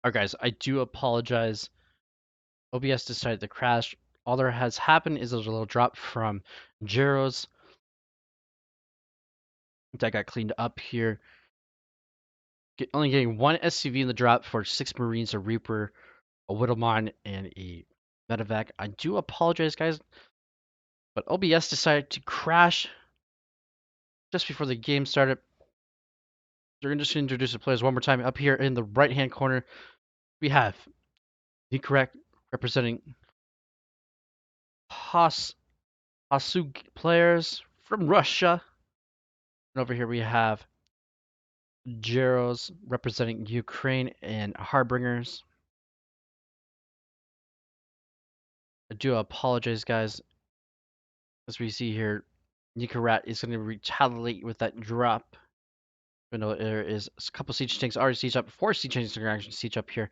Alright guys, I do apologize. OBS decided to crash. All that has happened is there's a little drop from Gyros that got cleaned up here. Only getting one SCV in the drop for 6 Marines, a Reaper, a Widowmine, and a Medevac. I do apologize guys, but OBS decided to crash just before the game started. They're just going to introduce the players one more time. Up here in the right hand corner, we have the correct representing Hasug players from Russia. And over here we have Gyros representing Ukraine and Harbingers. I do apologize, guys. As we see here, Nikarat is going to retaliate with that drop. Even though there is a couple siege tanks already siege up, 4 siege tanks are actually siege up here.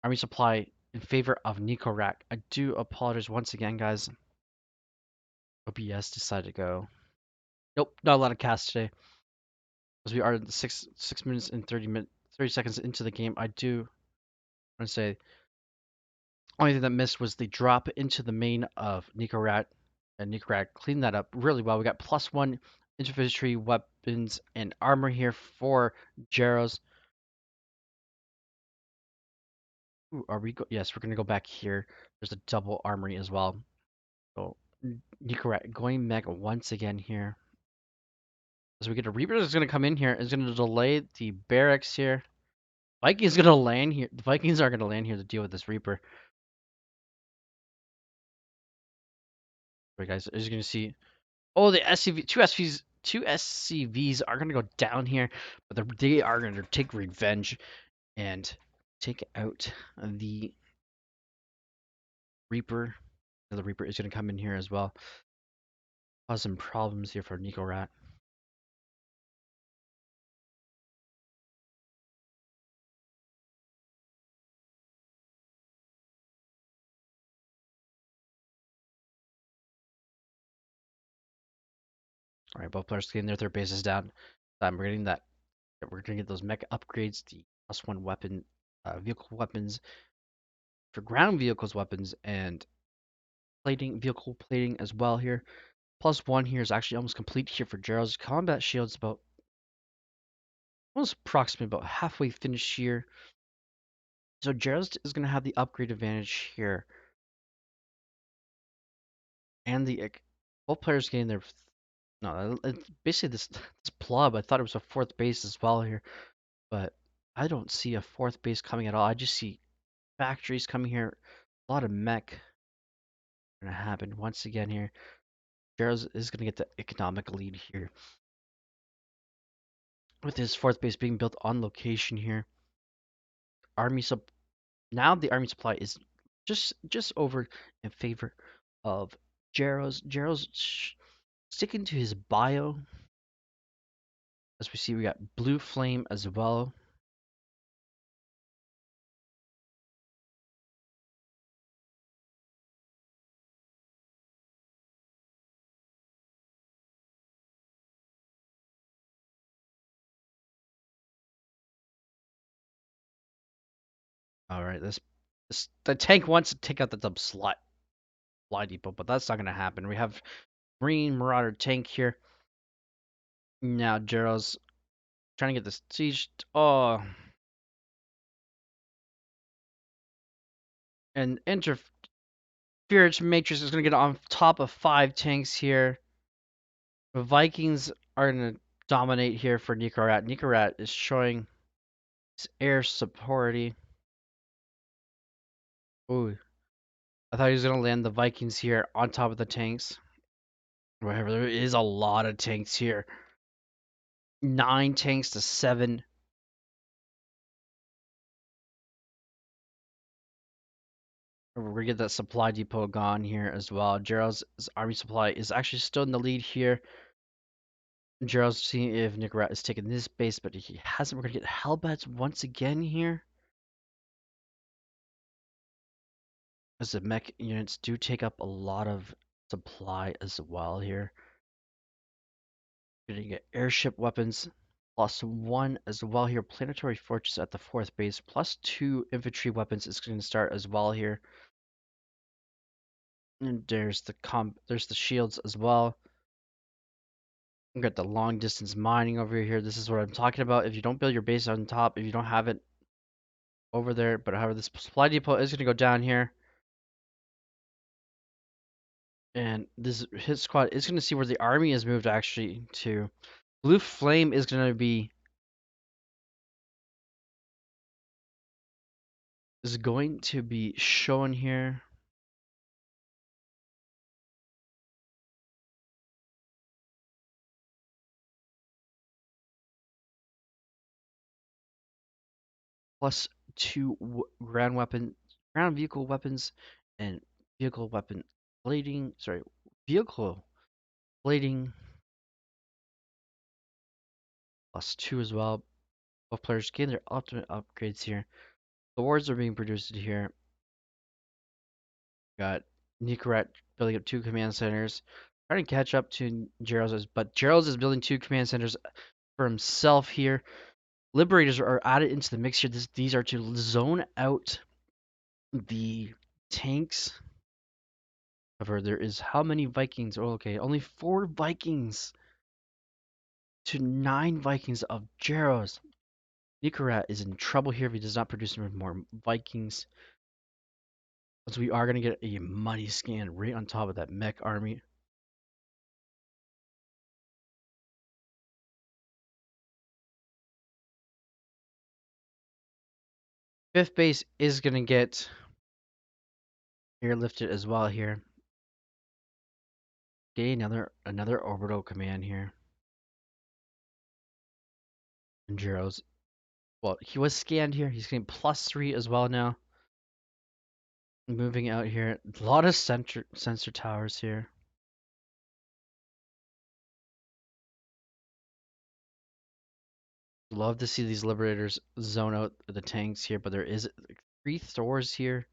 Army supply in favor of Nikorak. I do apologize once again, guys. OBS decided to go. Nope, not a lot of cast today. As we are 6 minutes and 30 seconds into the game, I do want to say only thing that missed was the drop into the main of Nikorat, and Nikorat cleaned that up really well. We got +1 infantry weapons and armor here for Jaros. Ooh, are we yes, we're gonna go back here. There's a double armory as well. So Nikorat going mech once again here. As we get a Reaper that's gonna come in here, is gonna delay the barracks here. Vikings gonna land here. The Vikings are gonna land here to deal with this Reaper. Right, guys, as you can see, oh, the SCV, two SCVs are gonna go down here, but they are gonna take revenge and take out the Reaper. The Reaper is gonna come in here as well, cause some problems here for Nico Rat. All right, both players getting their bases down. We're getting that. We're gonna get those mech upgrades, the +1 weapon, vehicle weapons for ground vehicles weapons, and vehicle plating as well here. +1 here is actually almost complete here for Gerald's combat shields, about almost approximately about halfway finished here. So Gerald is going to have the upgrade advantage here, and the both players getting their no. It's basically this plub. I thought it was a 4th base as well here, but I don't see a 4th base coming at all. I just see factories coming here. A lot of mech going to happen once again here. Gerald is going to get the economic lead here with his 4th base being built on location here. Army sub Now the army supply is just over in favor of Jaros. Jaros sticking to his bio. As we see, we got Blue Flame as well. All right, the tank wants to take out the supply depot, but that's not gonna happen. We have Green Marauder tank here. Now Jaros trying to get this siege. Oh, and Interference Matrix is gonna get on top of 5 tanks here. The Vikings are gonna dominate here for Nikorat. Nikorat is showing his air superiority. Ooh, I thought he was gonna land the Vikings here on top of the tanks. Whatever, there is a lot of tanks here. 9 tanks to 7. We're gonna get that supply depot gone here as well. Gerald's army supply is actually still in the lead here. Gerald's seeing if Nikorat is taking this base, but he hasn't. We're gonna get Hellbats once again here. As the mech units do take up a lot of supply as well here. We're gonna get airship weapons. +1 as well here. Planetary Fortress at the 4th base. +2 infantry weapons is going to start as well here. And there's the shields as well. We got the long distance mining over here. This is what I'm talking about. If you don't build your base on top, if you don't have it over there, but however, this supply depot is going to go down here. And this hit squad is going to see where the army has moved actually to. Blue Flame is going to be shown here. +2 ground vehicle weapons, and vehicle weapon plating. Sorry, vehicle plating +2 as well. Both players gain their ultimate upgrades here. The wards are being produced here. Got Nikarat building up 2 command centers, trying to catch up to Gerald's, but Gerald's is building 2 command centers for himself here. Liberators are added into the mix here. These are to zone out the tanks. However, there is how many Vikings? Oh, okay, only 4 Vikings to 9 Vikings of Jaros. Nikarat is in trouble here if he does not produce more Vikings. So we are going to get a money scan right on top of that mech army. Fifth base is going to get airlifted as well here. Okay, another orbital command here. And Jaros. Well, he was scanned here. He's getting +3 as well now. Moving out here. A lot of sensor towers here. Love to see these liberators zone out the tanks here, but there is 3 Thors here.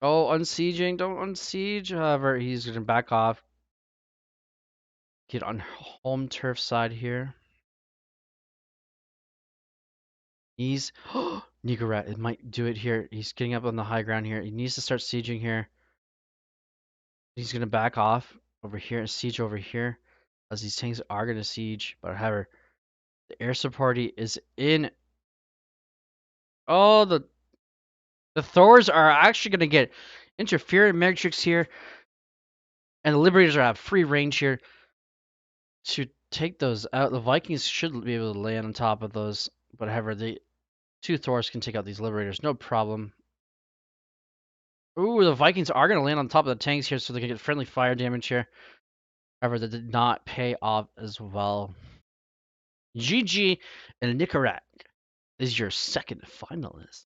Oh, unsieging. Don't unsiege. However, he's going to back off. Get on home turf side here. He's Nigarat. It might do it here. He's getting up on the high ground here. He needs to start sieging here. He's going to back off over here and siege over here, as these tanks are going to siege. But however, the air support is in. Oh, the Thors are actually going to get interference matrix here, and the Liberators are have free range here to take those out. The Vikings should be able to land on top of those, but however, the 2 Thors can take out these Liberators, no problem. Ooh, the Vikings are going to land on top of the tanks here, so they can get friendly fire damage here. However, that did not pay off as well. GG, and Nicarag is your second finalist.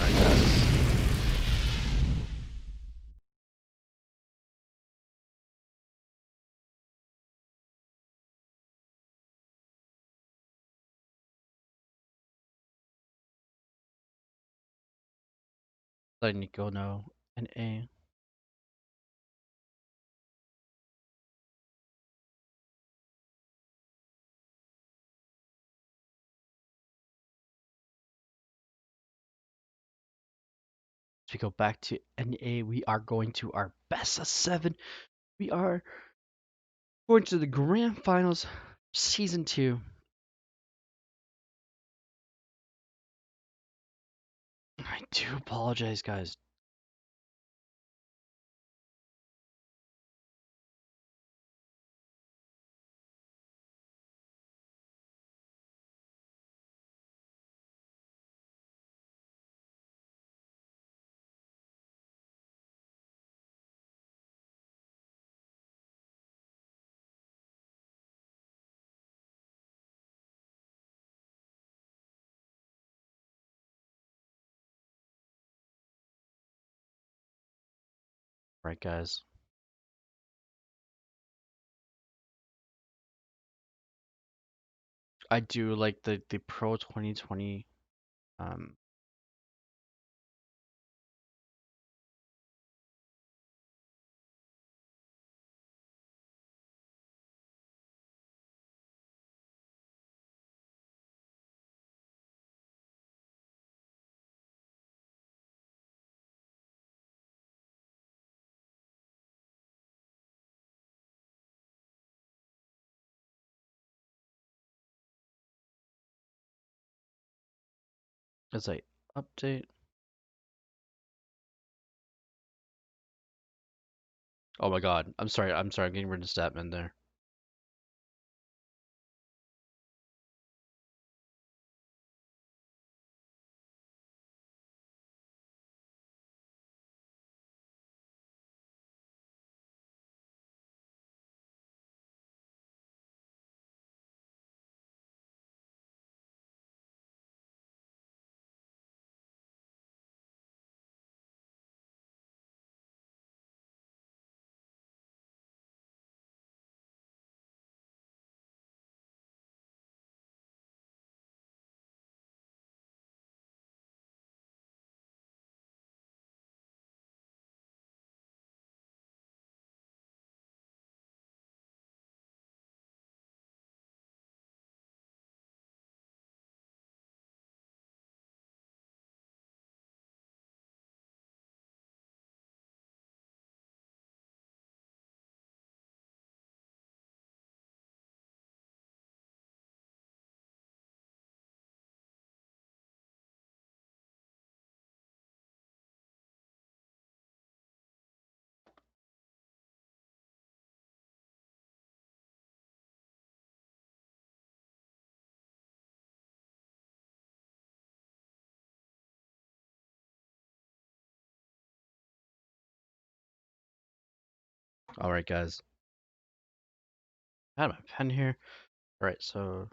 Alright, guys. Letting Nico know. And A. As we go back to NA, we are going to our best of 7. We are going to the grand finals, season 2. I do apologize, guys. Right, guys. I do like the Pro 2020. Um, as I update. Oh my God. I'm sorry. I'm sorry. I'm getting rid of Statman there. All right, guys. I have my pen here. All right, so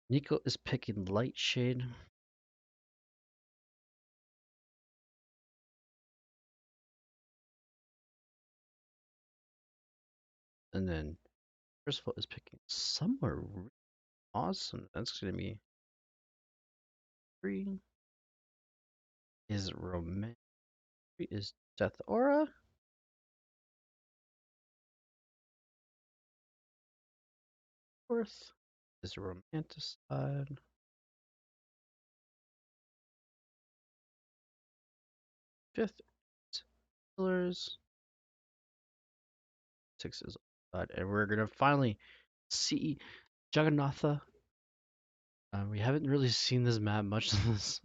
Nico is picking light shade. And then Percival is picking somewhere really awesome. That's gonna be three. Is romantic? Is Death Aura? Fourth is Romanticide. Fifth is Pillars. Six is and we're gonna finally see Jagannatha. We haven't really seen this map much this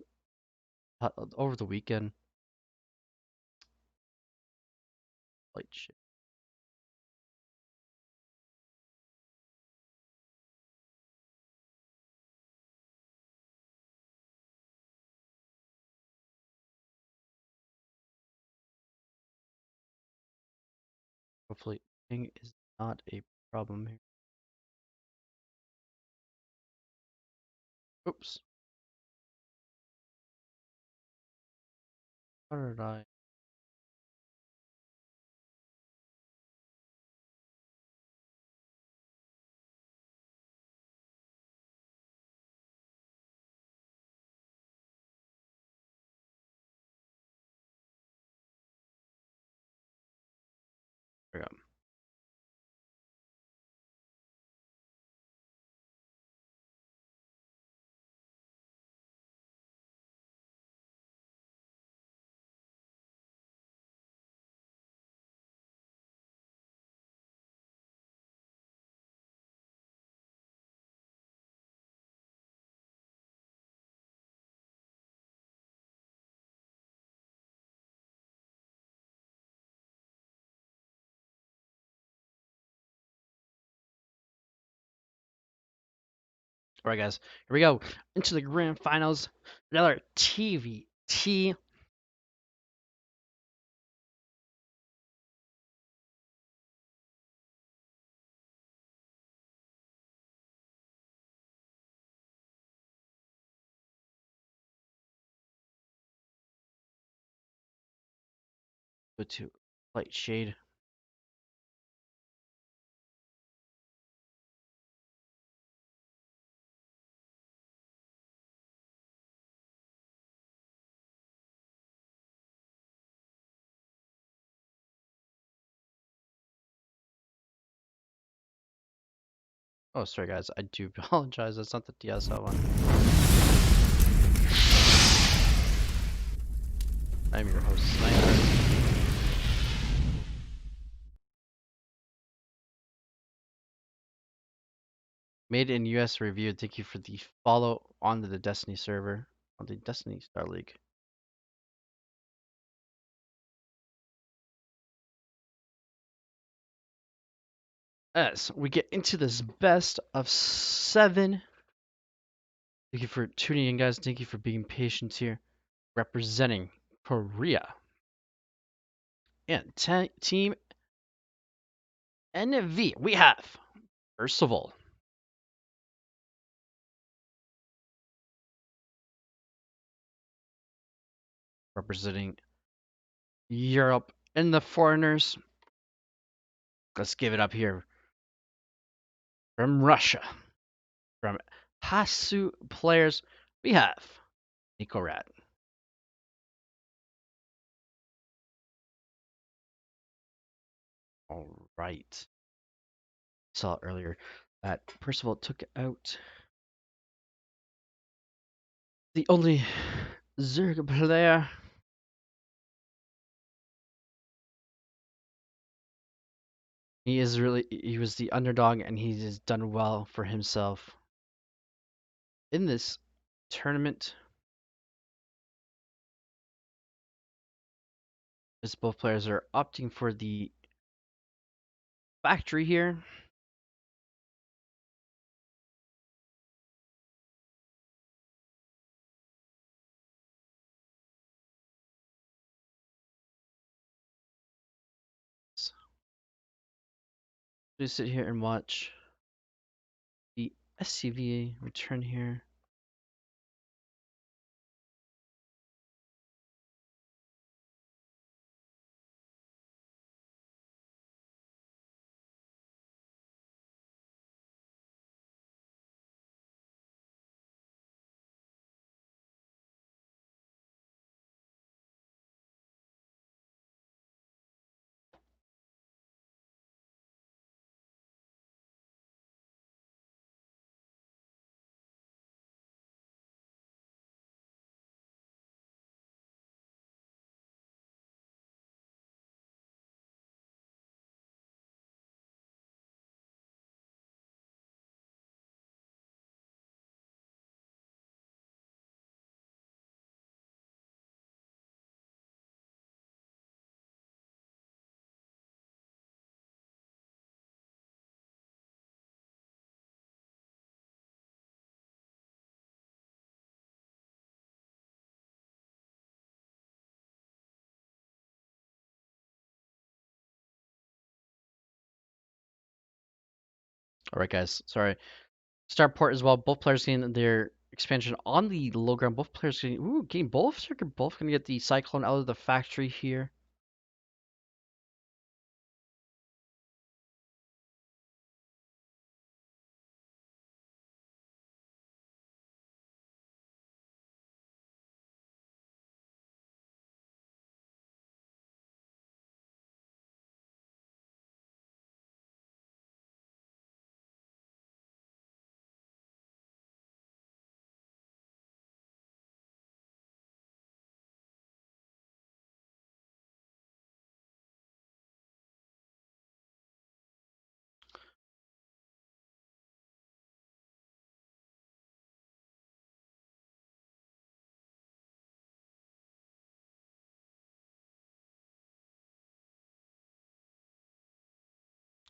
over the weekend. Light shade. Hopefully, ping is not a problem here. Oops. How did I? There we go. All right, guys. Here we go into the grand finals. Another TVT. Go to Light shade. Oh, sorry guys, I do apologize. That's not the DSL one. I'm your host, Sniper. Made in US review. Thank you for the follow on the Destiny server, on the Destiny Star League. As we get into this best of 7. Thank you for tuning in, guys. Thank you for being patient here. Representing Korea. And Team NV, we have, first of all, representing Europe and the foreigners. Let's give it up here. From Russia, from Hasu players, we have Nikorat. All right. Saw earlier that Percival took out the only Zerg player. He was the underdog and he has done well for himself in this tournament. As both players are opting for the factory here. Just sit here and watch the SCVA return here. All right, guys. Sorry. Start port as well. Both players getting their expansion on the low ground. Both players getting both. So you're both gonna get the Cyclone out of the factory here.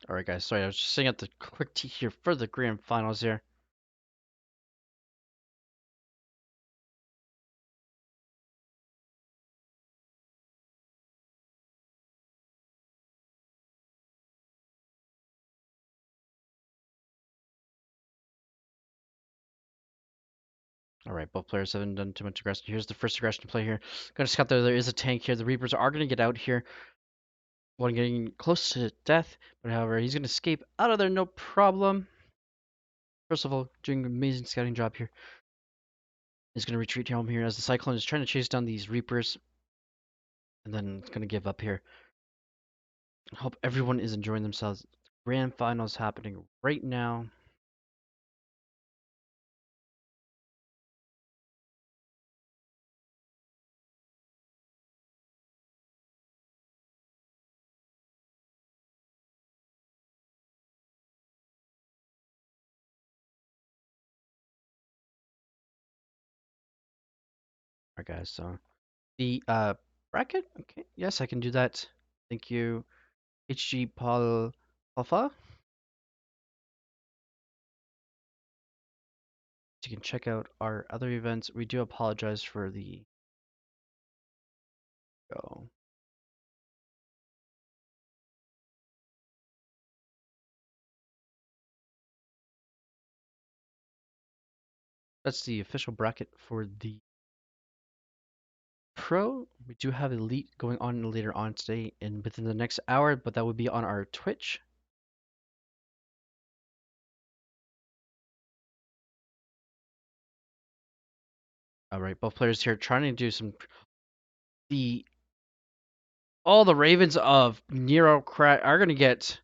All right, guys. Sorry, I was just setting up the quick tea here for the grand finals here. All right, both players haven't done too much aggression. Here's the first aggression play here. Gonna scout there. There is a tank here. The Reapers are gonna get out here. one getting close to death, but however, he's gonna escape out of there no problem. First of all, doing an amazing scouting job here. He's gonna retreat home here as the Cyclone is trying to chase down these Reapers, and then it's gonna give up here. I hope everyone is enjoying themselves. Grand finals happening right now. Alright, guys. So the bracket. Okay, yes, I can do that. Thank you, HG Paul Alpha. You can check out our other events. We do apologize for the go. That's the official bracket for the Pro. We do have Elite going on later on today and within the next hour, but that would be on our Twitch. All right, both players here trying to do some the all the Ravens of Nero Crack are gonna get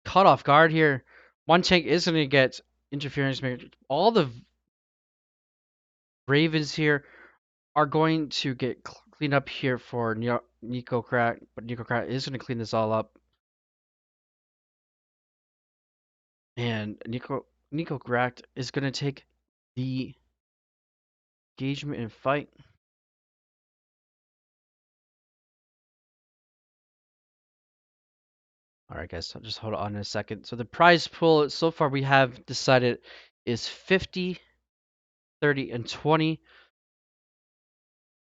caught off guard here. One tank is gonna get interference. All the Ravens here are going to get cleaned up here for Nico Crack, but Nico Crack is gonna clean this all up. And Nico Crack is gonna take the engagement and fight. All right, guys, so just hold on a second. So the prize pool so far we have decided is 50, 30, and 20.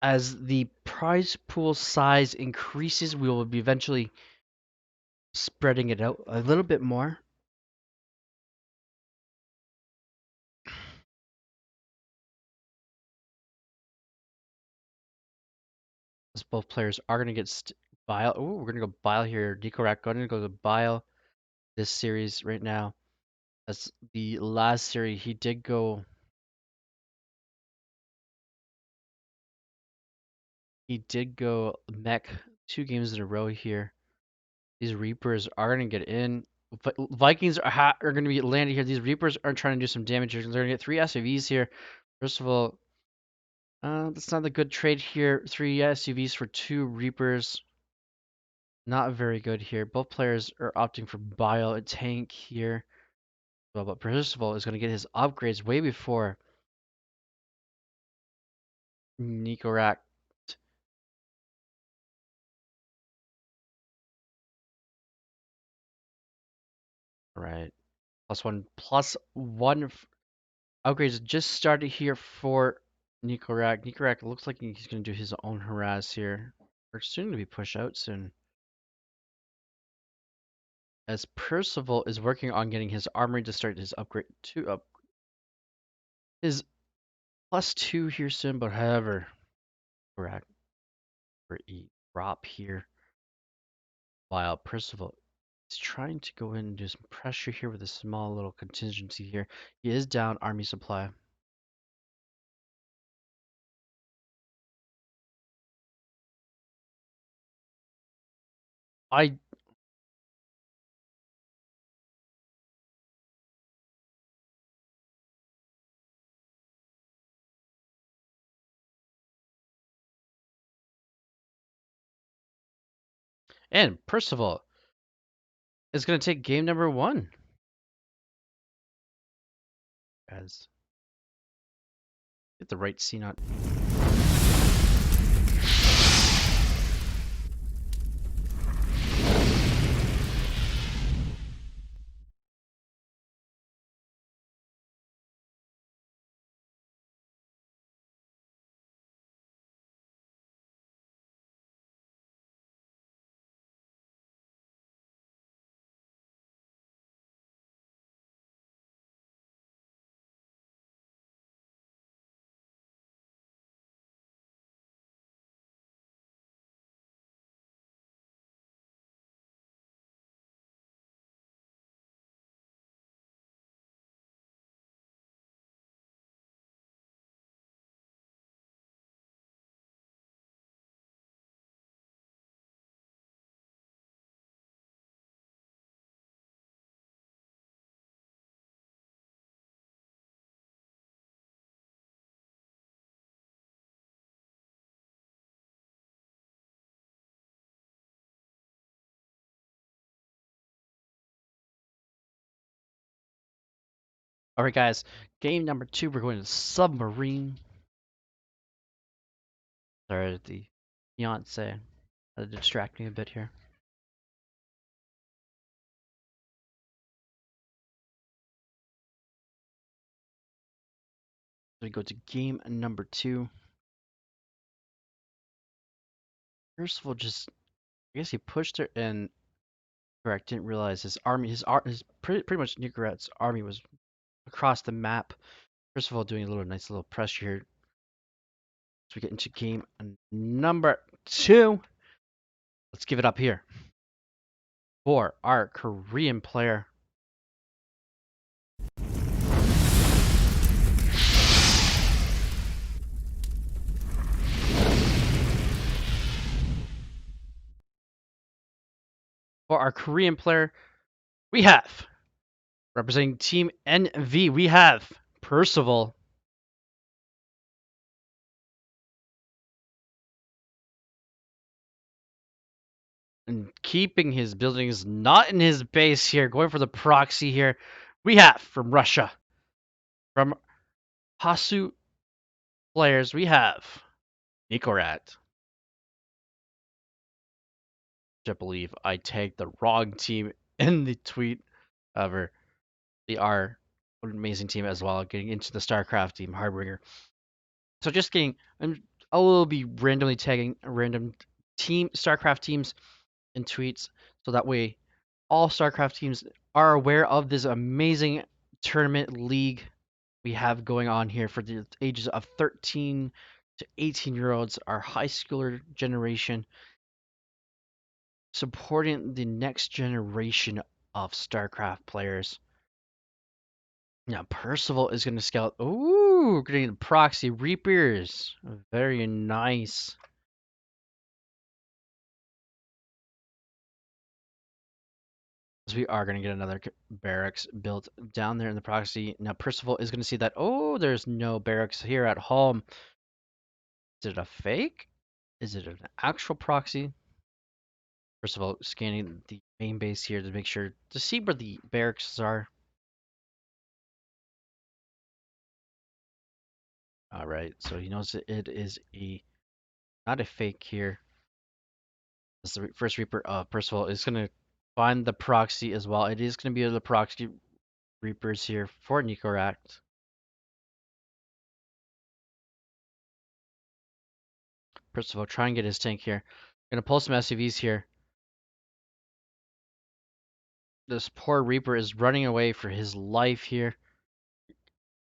As the prize pool size increases, we will be eventually spreading it out a little bit more. As both players are going to get Bile. Oh, we're going to go Bile here. Nicorak going to go to Bile this series right now. That's the last series. He did go. He did go mech 2 games in a row here. These Reapers are going to get in. Vikings are going to be landed here. These Reapers are trying to do some damage. They're going to get 3 SUVs here. First of all, that's not a good trade here. 3 SUVs for 2 Reapers. Not very good here. Both players are opting for Bile, a tank here. Well, but Percival is going to get his upgrades way before Nikorak. Right. +1 upgrades just started here for Nikorak. Nikorak looks like he's going to do his own harass here. We're soon to be pushed out soon. As Percival is working on getting his armory to start his upgrade to up his +2 here soon, but however, correct for a drop here while Percival is trying to go in and do some pressure here with a small little contingency here. He is down army supply. I and Percival is going to take game number 1. As get the right scene on. All right, guys. Game number 2. We're going to submarine. Sorry, the fiance had to distract me a bit here. We go to game number 2. First of all, I guess he pushed her and correct. Didn't realize his pretty much Nicoret's army was across the map. First of all, doing a nice little pressure here. So we get into game number 2. Let's give it up here for our Korean player. For our Korean player, we have, representing Team NV, we have Percival. And keeping his buildings not in his base here, going for the proxy here, we have from Russia, from Hasu players, we have Nikorat. I believe I tagged the wrong team in the tweet. However, they are an amazing team as well, getting into the StarCraft team, Hardbringer. So just getting, I will be randomly tagging random StarCraft teams in tweets, so that way all StarCraft teams are aware of this amazing tournament league we have going on here for the ages of 13 to 18-year-olds, our high schooler generation, supporting the next generation of StarCraft players. Now, Percival is going to scout. Ooh, getting the proxy Reapers. Very nice. So we are going to get another barracks built down there in the proxy. Now, Percival is going to see that, oh, there's no barracks here at home. Is it a fake? Is it an actual proxy? First of all, scanning the main base here to make sure to see where the barracks are. All right, so he knows that it is not a fake here. As the first Reaper, Percival is gonna find the proxy as well. It is gonna be the proxy Reapers here for Nikorak. Percival, try and get his tank here. Gonna pull some SUVs here. This poor Reaper is running away for his life here.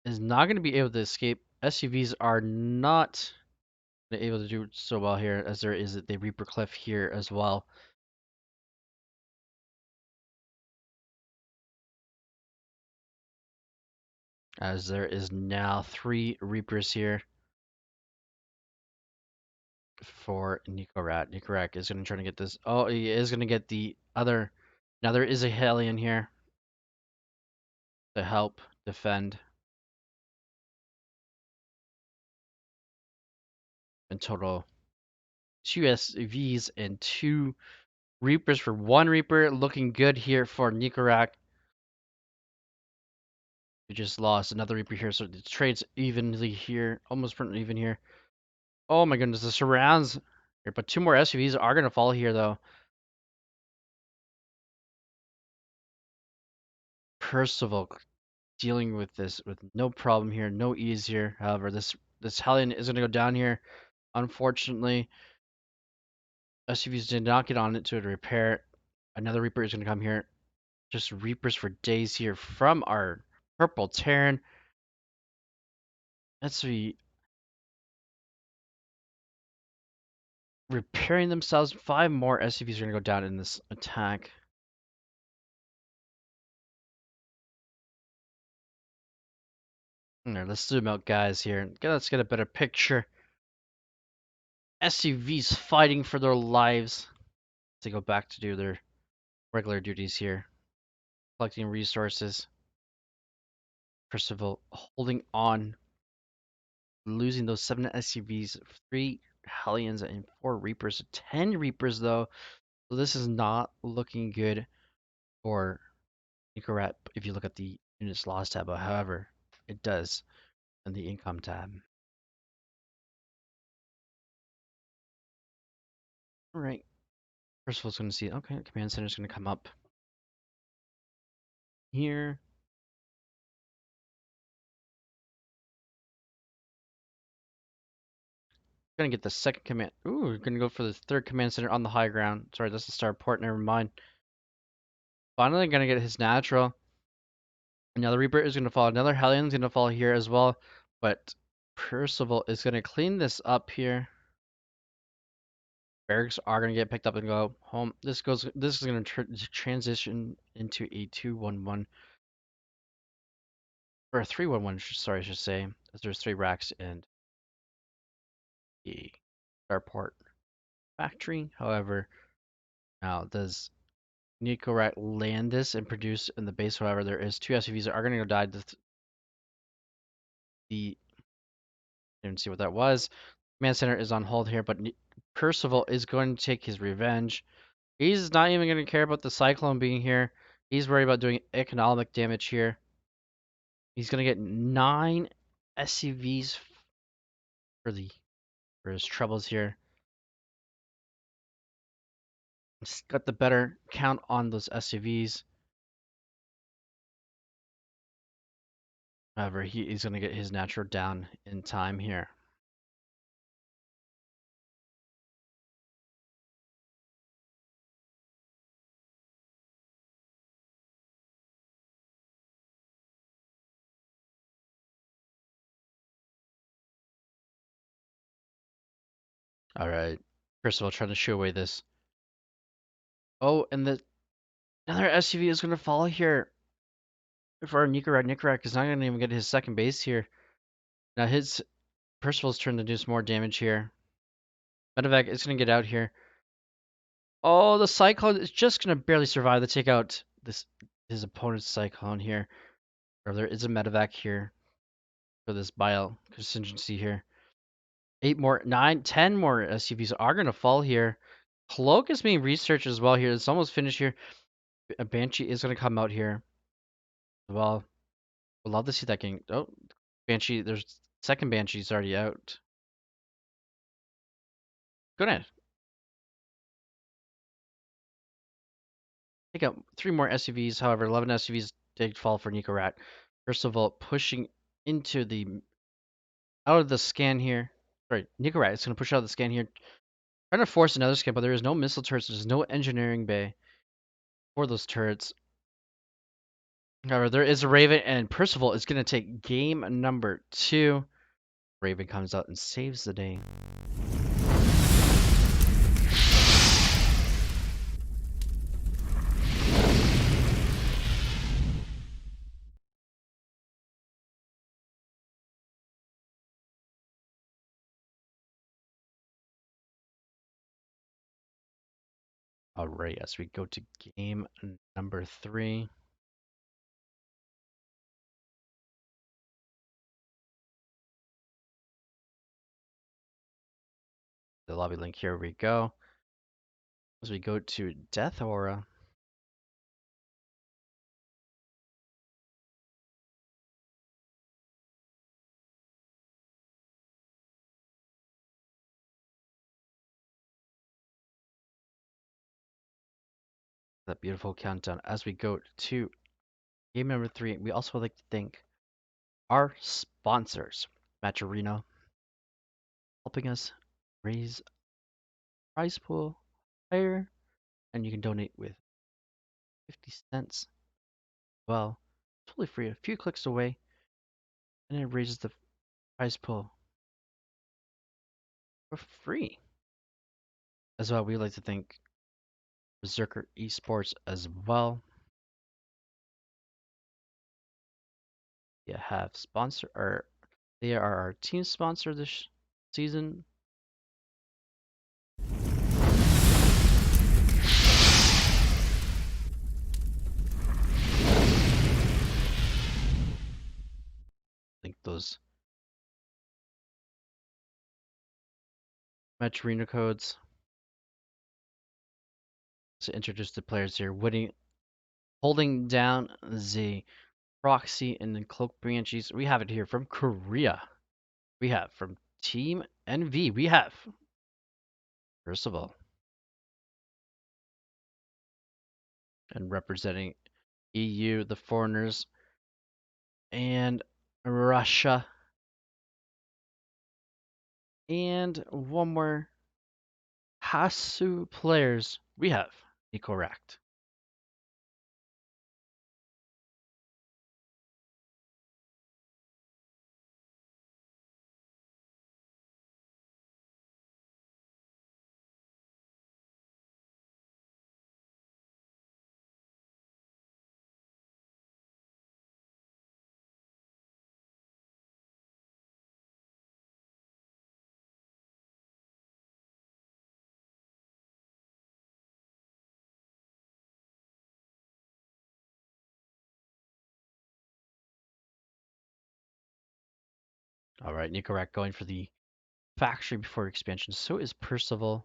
Is not gonna be able to escape. SUVs are not able to do so well here, as there is the Reaper Cliff here as well. As there is now 3 Reapers here for Nikorat. Nikorat is going to try to get this. Oh, he is going to get the other. Now there is a Hellion here to help defend. In total, 2 SVs and 2 Reapers for 1 Reaper. Looking good here for Nikorak. We just lost another Reaper here, so the trade's evenly here. Almost pretty even here. Oh my goodness, the surrounds here, but 2 more SUVs are going to fall here, though. Percival dealing with this with no problem here, no ease here. However, this Hellion is going to go down here. Unfortunately, SUVs did not get on it to repair. Another Reaper is going to come here. Just Reapers for days here from our Purple Terran. Let's see. Repairing themselves. 5 more SUVs are going to go down in this attack. There, let's zoom out, guys, here. Let's get a better picture. SUVs fighting for their lives to go back to do their regular duties here. Collecting resources. Percival holding on. Losing those 7 SUVs, 3 Hellions, and 4 Reapers. 10 Reapers, though. So this is not looking good for Nikorat if you look at the units lost tab, but however, it does in the income tab. All right. First of all, it's going to see, okay, command center is going to come up here. Gonna get the second command. Ooh, we're gonna go for the third command center on the high ground. Sorry, that's the starport. Never mind. Finally, gonna get his natural. Another Reaper is gonna fall. Another Hellion's gonna fall here as well. But Percival is gonna clean this up here. Barracks are gonna get picked up and go home. This goes. This is gonna transition into a 2-1-1 or a 3-1-1. Sorry, I should say, as there's 3 racks in the starport factory. However, now does Nico land this and produce in the base. However, there is 2 SUVs that are going to go die. The didn't see what that was. Command center is on hold here, but Percival is going to take his revenge. He's not even going to care about the cyclone being here. He's worried about doing economic damage here. He's going to get 9 SUVs for his troubles here. He's got the better count on those SUVs. However, he is going to get his natural down in time here. All right. Percival trying to shoo away this. Oh, and the another SUV is gonna fall here for our Nicorette. Nicorette is not gonna even get his second base here. Now his Percival's turn to do some more damage here. Medevac is gonna get out here. Oh, the Cyclone is just gonna barely survive to take out this his opponent's Cyclone here. Or there is a Medevac here for this bio contingency here. 8 more, 9, 10 more SUVs are gonna fall here. Cloak is being researched as well here. It's almost finished here. A Banshee is gonna come out here as well. Would love to see that game. Oh, Banshee. There's second Banshee's already out. Go ahead. Take out 3 more SUVs. However, 11 SUVs did fall for Nico Rat. First of all, pushing into the out of the scan here. Sorry, Nico Rat is going to push out of the scan here. Trying to force another scan, but there is no missile turrets. There's no engineering bay for those turrets. However, there is a Raven, and Percival is going to take game number 2. Raven comes out and saves the day. All right, as we go to game number 3. The lobby link, here we go. As we go to Death Aura. That beautiful countdown. As we go to game number 3, we also would like to thank our sponsors, Matcherino, helping us raise prize pool higher, and you can donate with 50 cents. Well, totally free, a few clicks away, and it raises the prize pool for free. As well, we'd like to thank Berserker Esports as well. Have sponsor, or they are our team sponsor this season. Link those match arena codes to introduce the players here. Holding down the Roxy, and then Cloak Banshees. We have it here from Korea. We have from Team NV. We have Percival. And representing EU, the foreigners, and Russia. And one more Hasu players. We have Correct. All right, Correct going for the factory before expansion. So is Percival.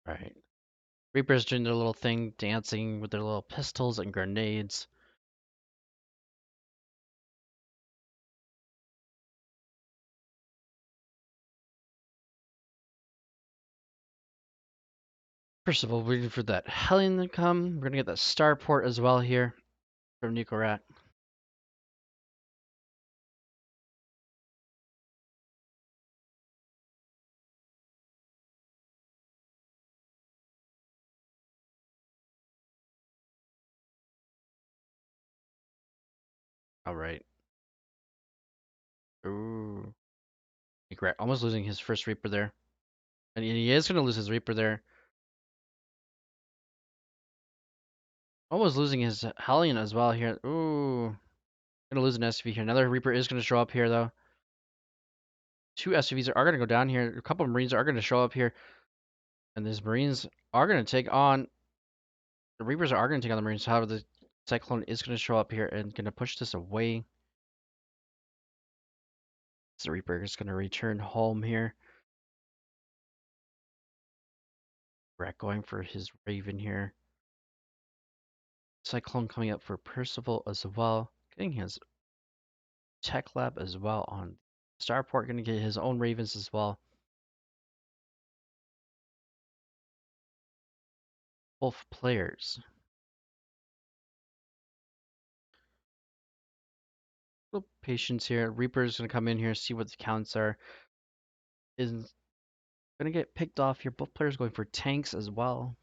Right. Reapers doing their little thing, dancing with their little pistols and grenades. Percival waiting for that Hellion to come. We're gonna get that starport as well here from Nicorat. All right. Ooh. Nicorat almost losing his first Reaper there. And he is gonna lose his Reaper there. Almost losing his Hellion as well here. Ooh. Gonna lose an SUV here. Another Reaper is gonna show up here though. Two SUVs are gonna go down here. A couple of Marines are gonna show up here. And these Marines are gonna take on the Reapers are going to take on the Marines. However, the Cyclone is going to show up here and going to push this away. The Reaper is going to return home here. Brett going for his Raven here. Cyclone coming up for Percival as well. Getting his Tech Lab as well on Starport. Going to get his own Ravens as well. Both players. Little patience here. Reaper is going to come in here, see what the counts are. Is going to get picked off here. Both players going for tanks as well.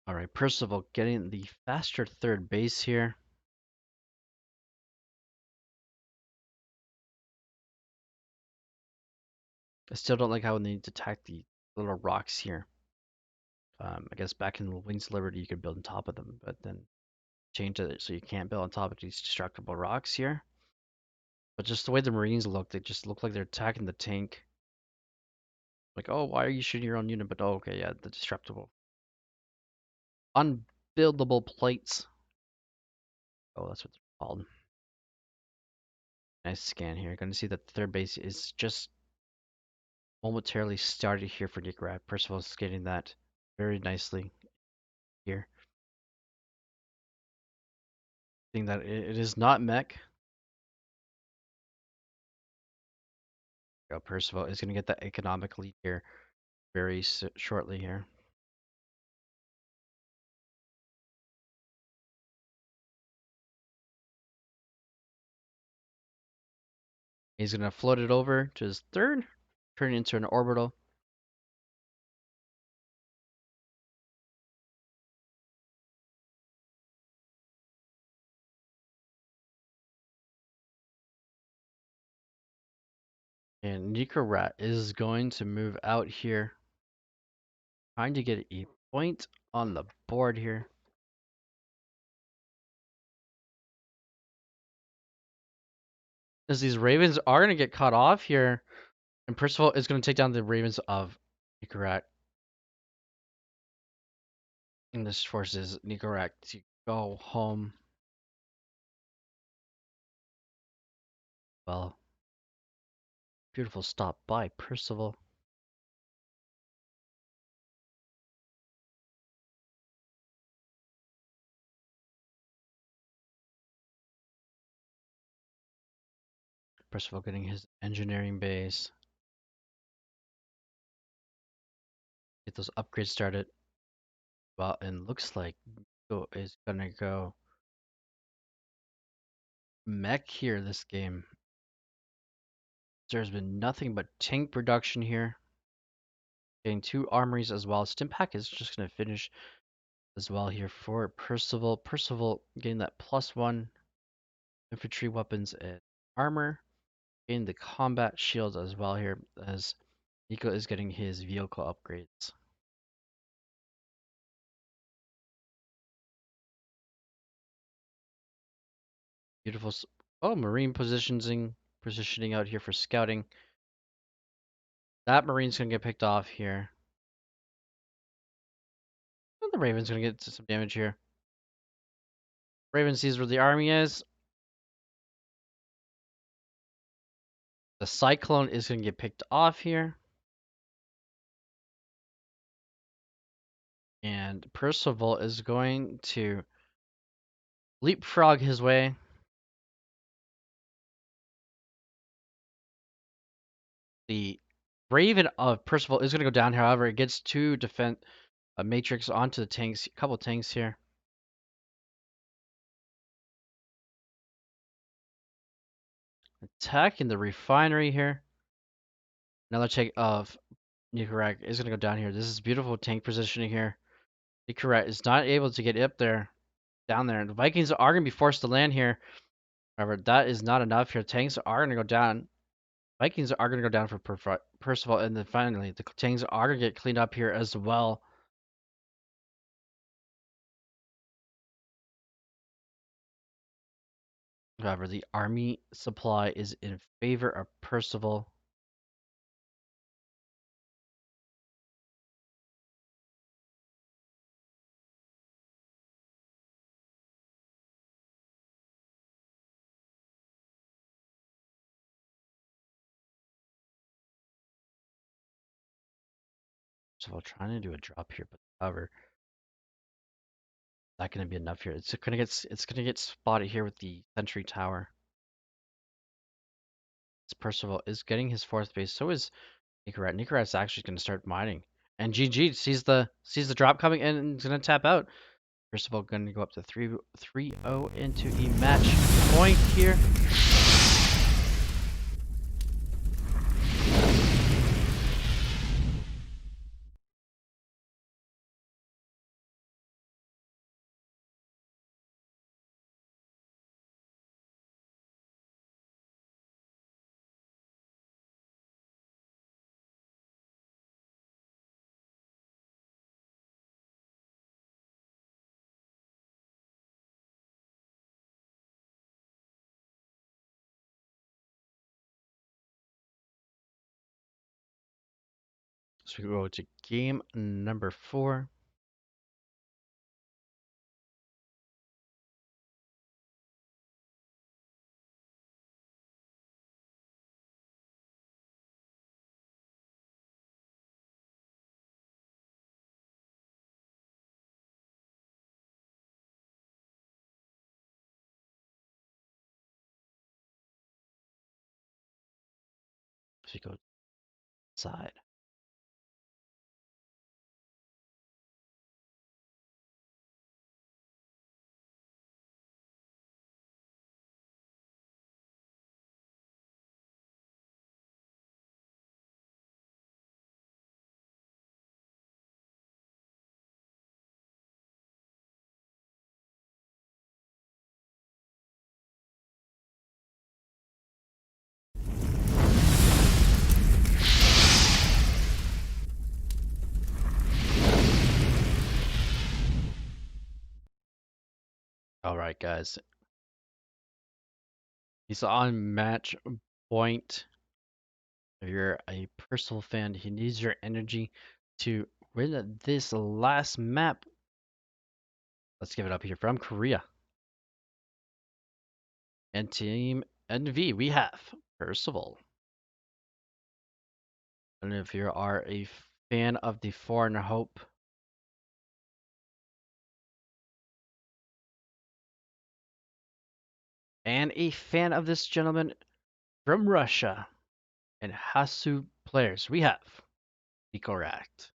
All right, Percival getting the faster third base here. I still don't like how they need to attack the little rocks here. I guess back in the Wings of Liberty, you could build on top of them, but then change it so you can't build on top of these destructible rocks here. But just the way the Marines look, they just look like they're attacking the tank. Like, oh, why are you shooting your own unit? But oh, okay, yeah, the destructible. Unbuildable plates. Oh, that's what they're called. Nice scan here. Going to see that the third base is just momentarily started here for Nicaragua. Percival's getting that very nicely here. Seeing that it is not mech. Percival is going to get that economic lead here very shortly here. He's going to float it over to his third, turn it into an orbital. And Rat is going to move out here, trying to get a point on the board here. As these Ravens are going to get caught off here, and Percival is going to take down the Ravens of Rat. And this forces Rat to go home. Well, beautiful stop by Percival. Percival getting his engineering base. Get those upgrades started. Well, and looks like Nico is gonna go mech here this game. There's been nothing but tank production here. Getting 2 armories as well. Stimpack is just gonna finish as well here for Percival. Percival getting that +1 infantry weapons and armor. Getting the combat shields as well here as Nico is getting his vehicle upgrades. Beautiful. Oh, marine positioning out here for scouting. That marine's gonna get picked off here. And the Raven's gonna get some damage here. Raven sees where the army is. The Cyclone is gonna get picked off here. And Percival is going to leapfrog his way. The Raven of Percival is gonna go down. However, it gets to defend a matrix onto the tanks. A couple tanks here. Attacking the refinery here. Another tank of Nicorette is gonna go down here. This is beautiful tank positioning here. Nicorette is not able to get up there, down there, and the Vikings are gonna be forced to land here. However, that is not enough here. Tanks are gonna go down. Vikings are gonna go down for Percival, and then finally the tanks are gonna get cleaned up here as well. However, the army supply is in favor of Percival. Percival trying to do a drop here, but however, not gonna be enough here. It's gonna get spotted here with the sentry tower. Percival is getting his 4th base. So is Nicorette. Nicorette's actually gonna start mining. And GG sees the drop coming and is gonna tap out. Percival gonna go up to 3-0 into a match point here. So we go to game number 4. as we go inside. All right, guys. He's on match point. If you're a personal fan, he needs your energy to win this last map. Let's give it up here from Korea. And Team NV, we have Percival. And if you are a fan of the Foreign Hope, and a fan of this gentleman from Russia, and Hasu players, we have Correct.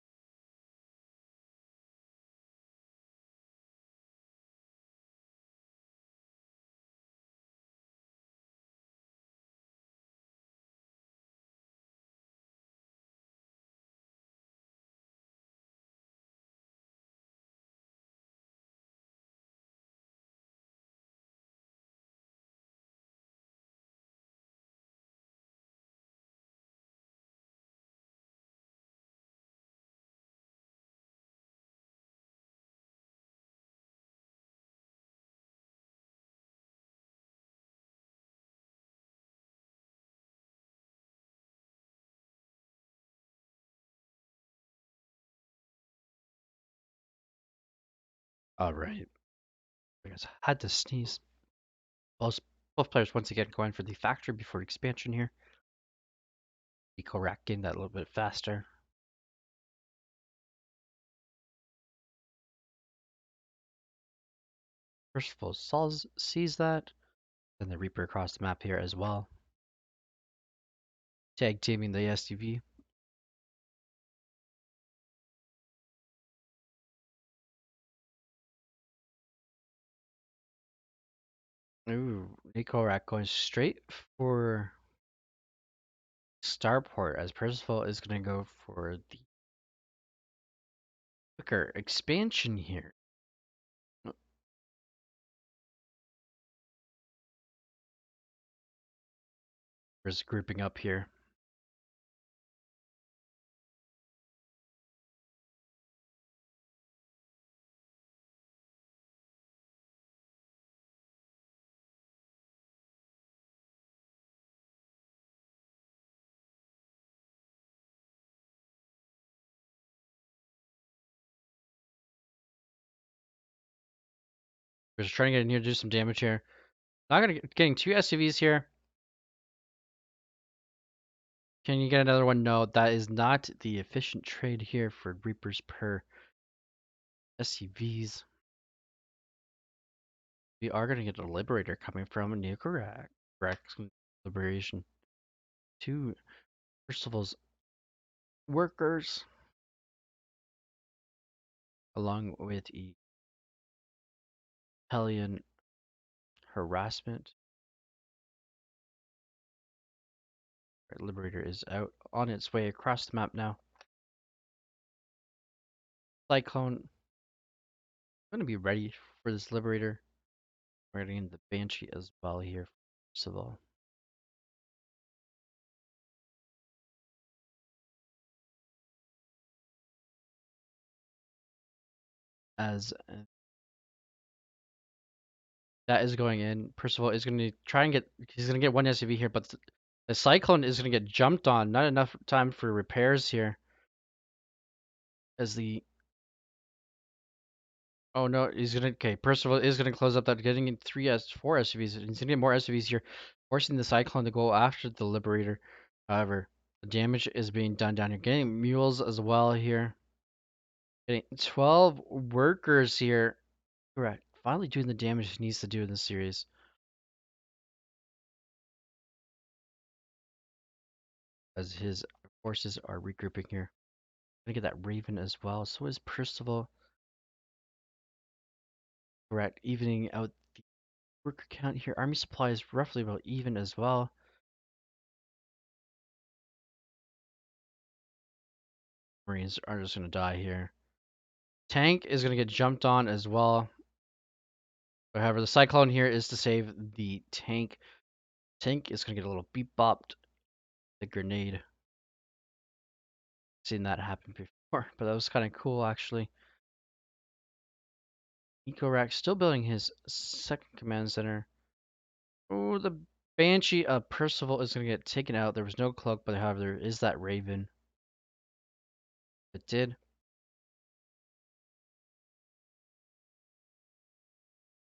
All right. I guess I had to sneeze. Both players once again going for the factory before expansion here. Correct getting that a little bit faster. First of all, Saul sees that. Then the Reaper across the map here as well. Tag teaming the SUV. Ooh, Nikorak going straight for Starport as Percival is going to go for the quicker expansion here. Just grouping up here. We're just trying to get in here to do some damage here. Not gonna getting two SUVs here. Can you get another one? No, that is not the efficient trade here for Reapers per SUVs. We are gonna get a Liberator coming from Nikorak. Liberation. Two Percival's workers, along with Italian harassment. Right, Liberator is out on its way across the map now. Cyclone going to be ready for this Liberator. We're getting the Banshee as well here, first of all. As that is going in, Percival is going to try and get, he's going to get one SUV here, but the Cyclone is going to get jumped on. Not enough time for repairs here. As the Oh no, he's gonna okay. Percival is gonna close up that getting in four SUVs. He's gonna get more SUVs here, forcing the Cyclone to go after the Liberator. However, the damage is being done down here. Getting mules as well here. Getting 12 workers here. Correct. Finally doing the damage he needs to do in this series. as his forces are regrouping here. Gonna get that Raven as well. So is Percival. Correct. Evening out the worker count here. Army supply is roughly about even as well. Marines are just gonna die here. Tank is gonna get jumped on as well. However, the Cyclone here is to save the tank. Tank is gonna get a little beep bopped. The grenade. Seen that happen before, but that was kind of cool actually. Ecorack still building his second command center. Oh, the Banshee of Percival is gonna get taken out. There was no cloak, but however, there is that Raven. It did.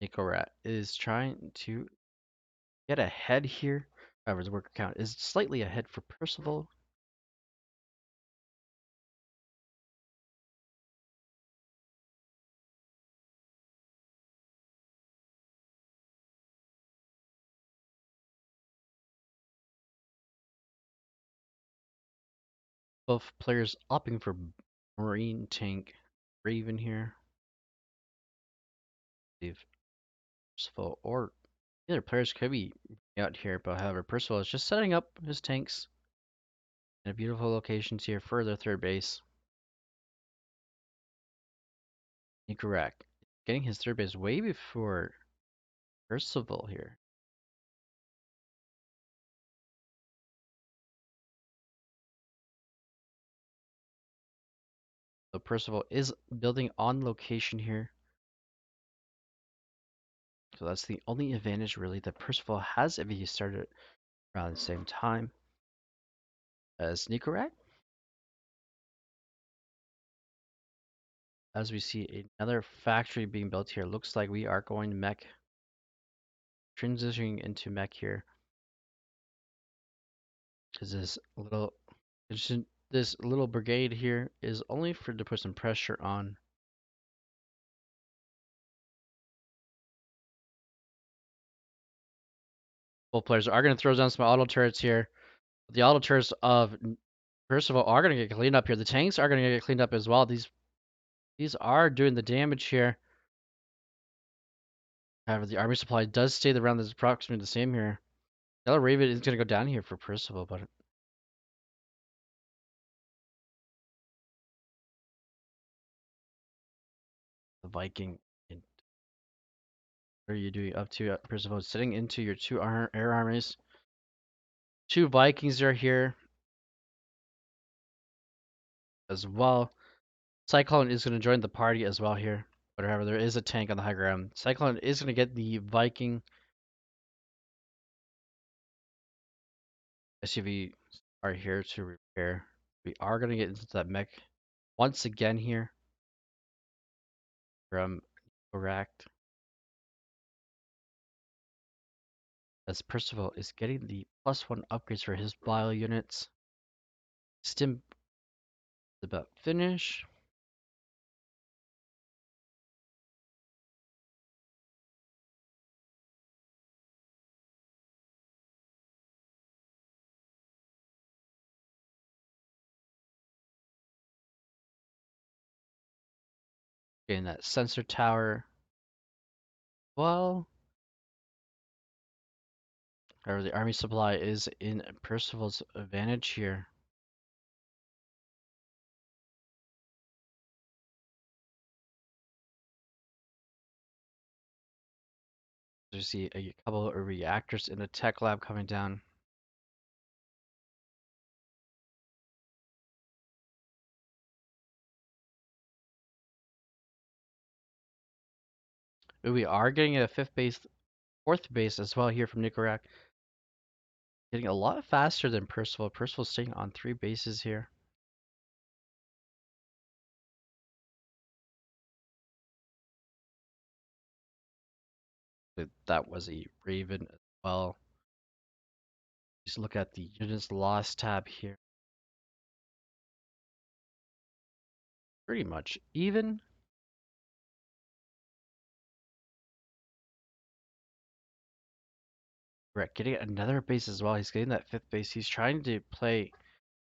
Ecorat is trying to get ahead here. However, the worker count is slightly ahead for Percival. Both players opting for Marine Tank Raven here. If Percival or the other players could be out here, but however, Percival is just setting up his tanks in beautiful locations here for their third base. Incorrect. Getting his third base way before Percival here. So Percival is building on location here. So that's the only advantage really that Percival has if he started around the same time as Nicorette. As we see another factory being built here, looks like we are going to mech, transitioning into mech here. Because this little brigade here is only for to put some pressure on. Both players are going to throw down some auto turrets here. The auto turrets of Percival are going to get cleaned up here. The tanks are going to get cleaned up as well. These are doing the damage here. However, the army supply does stay around this approximately the same here. Yellow Raven is going to go down here for Percival, but the Viking. What are you doing up to, Percival? Sitting into your two air armies. Two Vikings are here as well. Cyclone is going to join the party as well here. But however, there is a tank on the high ground. Cyclone is going to get the Viking SUV are here to repair. We are going to get into that mech once again here from Correct. As Percival is getting the +1 upgrades for his bio units. Stim is about finish. Getting that sensor tower. Well, however, the army supply is in Percival's advantage here. You see a couple of reactors in the tech lab coming down. We are getting a fourth base as well here from Nicorak. Getting a lot faster than Percival. Percival's staying on 3 bases here. That was a Raven as well. Just look at the units lost tab here. Pretty much even. Right, getting another base as well. He's getting that 5th base. He's trying to play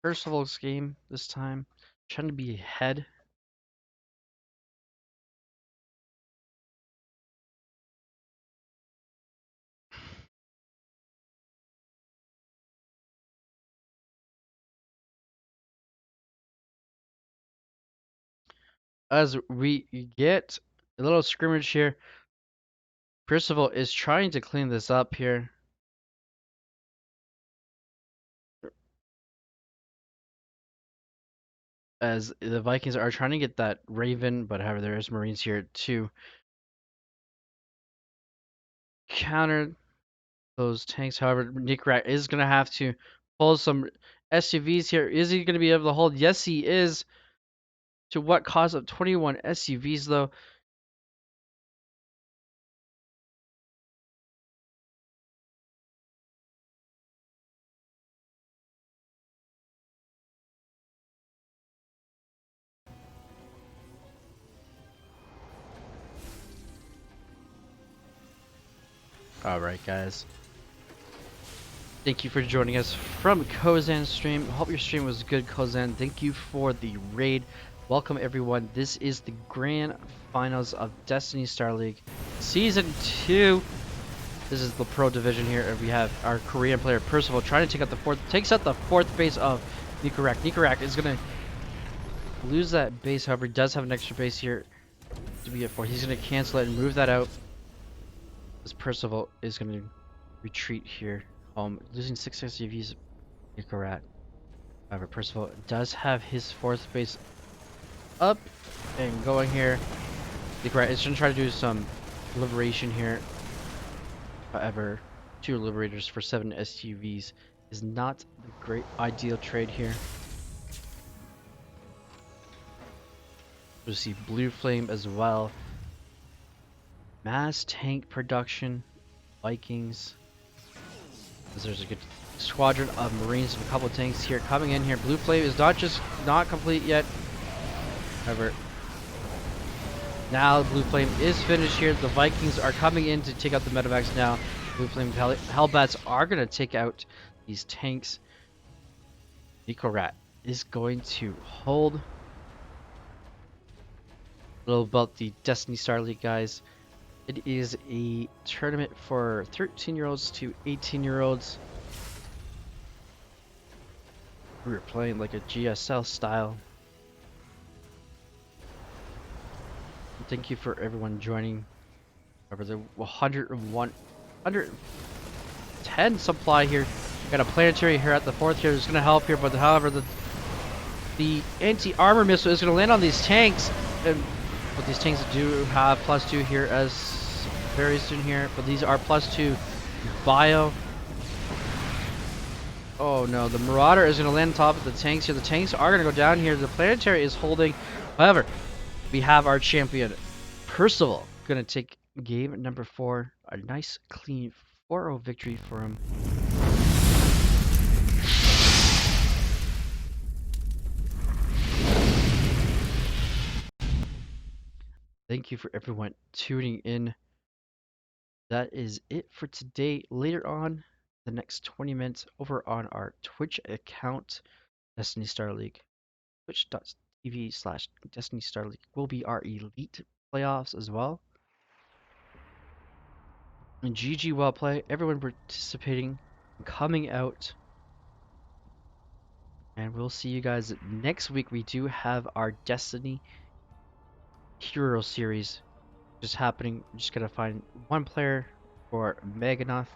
Percival's game this time. Trying to be ahead. As we get a little scrimmage here, Percival is trying to clean this up here. As the Vikings are trying to get that Raven, but however, there is Marines here to counter those tanks. However, Nick Rat is going to have to pull some SUVs here. Is he going to be able to hold? Yes, he is. To what cost of 21 SUVs, though? Alright, guys. Thank you for joining us from Kozan's stream. Hope your stream was good, Kozan. Thank you for the raid. Welcome, everyone. This is the grand finals of Destiny Star League Season 2. This is the pro division here, and we have our Korean player Percival trying to take out the fourth, takes out the fourth base of Nikarak. Nikarak is gonna lose that base, however, he does have an extra base here to be at 4. He's gonna cancel it and move that out. As Percival is gonna retreat here. Losing 6 SUVs, Nikarak. However, Percival does have his fourth base up and going here. Nikarak is gonna try to do some liberation here. However, 2 Liberators for 7 SUVs is not the great ideal trade here. We'll see Blue Flame as well. Mass tank production, Vikings. As there's a good squadron of Marines and a couple of tanks here coming in here. Blue Flame is not complete yet. However, now Blue Flame is finished here. The Vikings are coming in to take out the medevacs now. Blue Flame Hellbats are going to take out these tanks. Nikorat is going to hold. A little about the Destiny Star League, guys. It is a tournament for 13-year-olds to 18-year-olds. We were playing like a GSL style. Thank you for everyone joining. Over the 110 supply here. Got a planetary here at the 4th here. It's going to help here, but however, the anti-armor missile is going to land on these tanks. But these tanks do have +2 here as very soon here. But these are +2 bio. Oh no, the Marauder is going to land on top of the tanks here. The tanks are going to go down here. The planetary is holding. However, we have our champion, Percival, going to take game number 4. A nice, clean 4-0 victory for him. Thank you for everyone tuning in. That is it for today. Later on, the next 20 minutes over on our Twitch account, Destiny Star League, twitch.tv/Destiny Star League will be our elite playoffs as well. And GG well play, everyone participating, coming out. And we'll see you guys next week. We do have our Destiny Hero Series just happening. We're just gonna find one player for Meganoth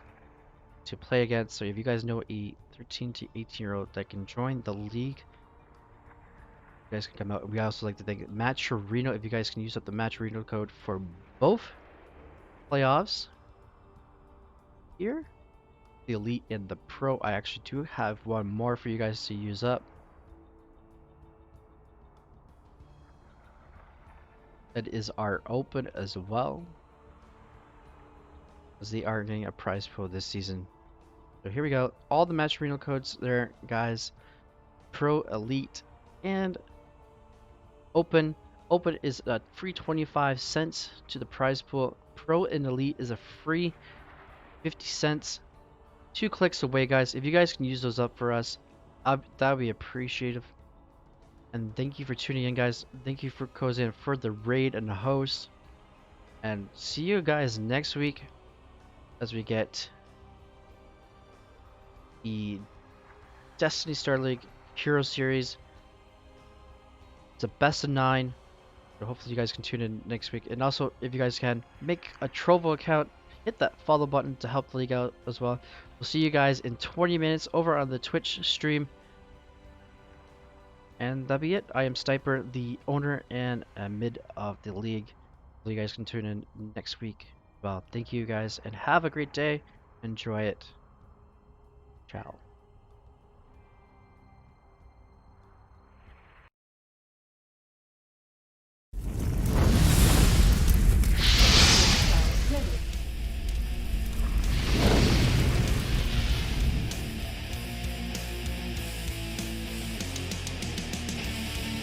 to play against. So if you guys know a 13 to 18-year-old that can join the league, you guys can come out. We also like to thank Matcherino. If you guys can use up the Matcherino code for both playoffs here, the elite and the pro. I actually do have one more for you guys to use up. That is our open as well, as they are getting a prize pool this season. So here we go. All the Matcherino codes there, guys. Pro, elite, and open. Open is a free 25 cents to the prize pool. Pro and elite is a free 50 cents. 2 clicks away, guys. If you guys can use those up for us, That would be appreciative. And thank you for tuning in, guys. Thank you for cozying for the raid and the host. And see you guys next week as we get the Destiny Star League Hero Series. It's a best of 9. So hopefully you guys can tune in next week. And also, if you guys can, make a Trovo account. Hit that follow button to help the league out as well. We'll see you guys in 20 minutes over on the Twitch stream. And that'll be it. I am Stiper, the owner and mid of the league. So you guys can tune in next week. Well, thank you guys and have a great day. Enjoy it. Ciao.